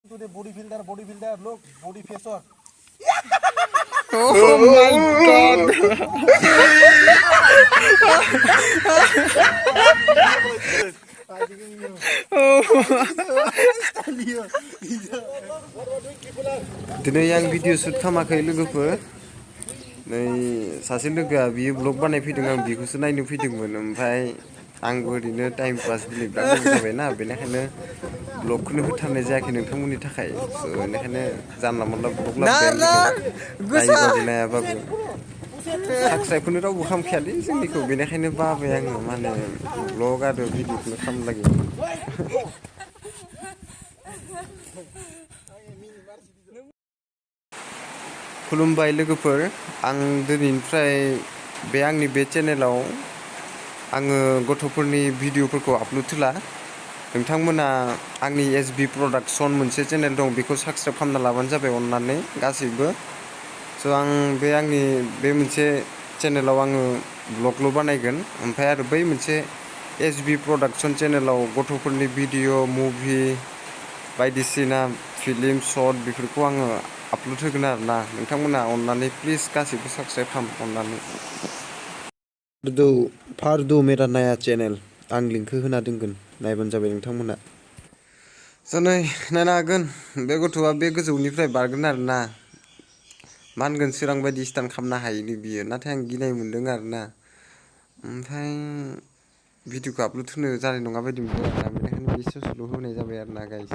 To the bodybuilder, look, body facer. Oh my god! Today yang video shoot खामाखै लोगोफोर नै सासे लोगोआ बियो ब्लग बानायफैदों आं बेखौसो नायनो फैदोंमोन ओमफ्राय आंबो ओरैनो टाइम पास दिनै बिराद गोबाव जाबायना बेनिखायनो ब्लगखौनो होथारनाय जायाखै नोंथांमोननि थाखाय स' बेनिखायनो जानला मोनला ब्लग लाबोबाय आं दिनै नायोबाबो नायाबाबो साबस्क्राइबखौनो रावबो खालामखायालै जोंनिखौ बेनिखायनो बाबाय आङो माने ब्लग आरो भिडिअखौनो खालामनो लागि खुलुमबाय लोगोफोर आं दिनैनिफ्राय बे आंनि बे चेनेलाव आङो गथ'फोरनि भिडिअफोरखौ आपल'ड होला नोंथांमोना आंनि एसबि प्रडाक्सन मोनसे चेनेल दं बेखौ साबस्क्राइब खालामना लाबानो जाबाय अननानै गासैबो स' आं बे आंनि बे मोनसे चेनेलाव आङो ब्लगल' बानायगोन ओमफ्राय आरो बै मोनसे एसबि प्रडाक्सन चेनेलाव गथ'फोरनि भिडिअ मुभि बायदिसिना फिल्म शर्ट बेफोरखौ आङो आपल'ड होगोन आरोना नोंथांमोना अननानै प्लिज गासैबो साबस्क्राइब खालाम अननानै फारदु मेरा नाया चेनेल आं लिंकखौ होना दोनगोन नायबानो जाबाय नोंथांमोना जनै नायनो हागोन बे गथ'आ बे गोजौनिफ्राय बारगोन आरोना मा होनगोन सोरां बायदि स्टान्ट खालामनो हायोनो बियो नाथाय आं गिनाय मोन्दों आरोना ओमफ्राय भिडिअखौ आपल'ड होनो जानाय नङा बायदि मोनदों आरोना बेनिखायनो बे ससेल' होनाय जाबाय आरोना गाइस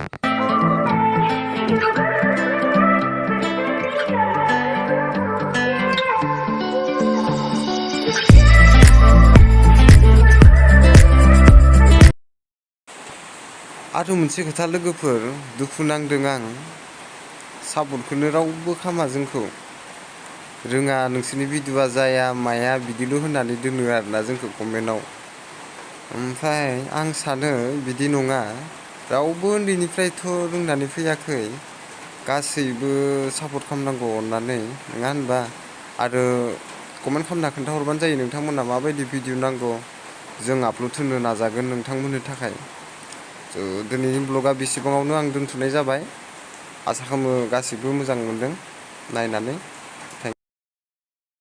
आरो मोनसे खोथा लोगोफोर दुखु नांदों आं सापर्टखौनो रावबो खामा जोंखौ रोङा नोंसोरनि भिडिअआ जाया माया बिदिल' होननानै दोनो आरोना जोंखौ कमेन्टआव ओमफ्राय आं सानो बिदि नङा रावबो उन्दैनिफ्रायथ' रोंनानै फैयाखै गासैबो सापर्ट खालामनांगौ अननानै नङा होनबा आरो कमेन्ट खालामना खोन्थाहरबानो जायो नोंथांमोना माबायदि भिडिअ नांगौ जों आपल'ड होनो नाजागोन नोंथांमोननि थाखाय स' दिनैनि ब्लगा बेसेबाङावनो आं दोनथ'नाय जाबाय आसा खालामो गासिबो मोजां मोनदों नायनानै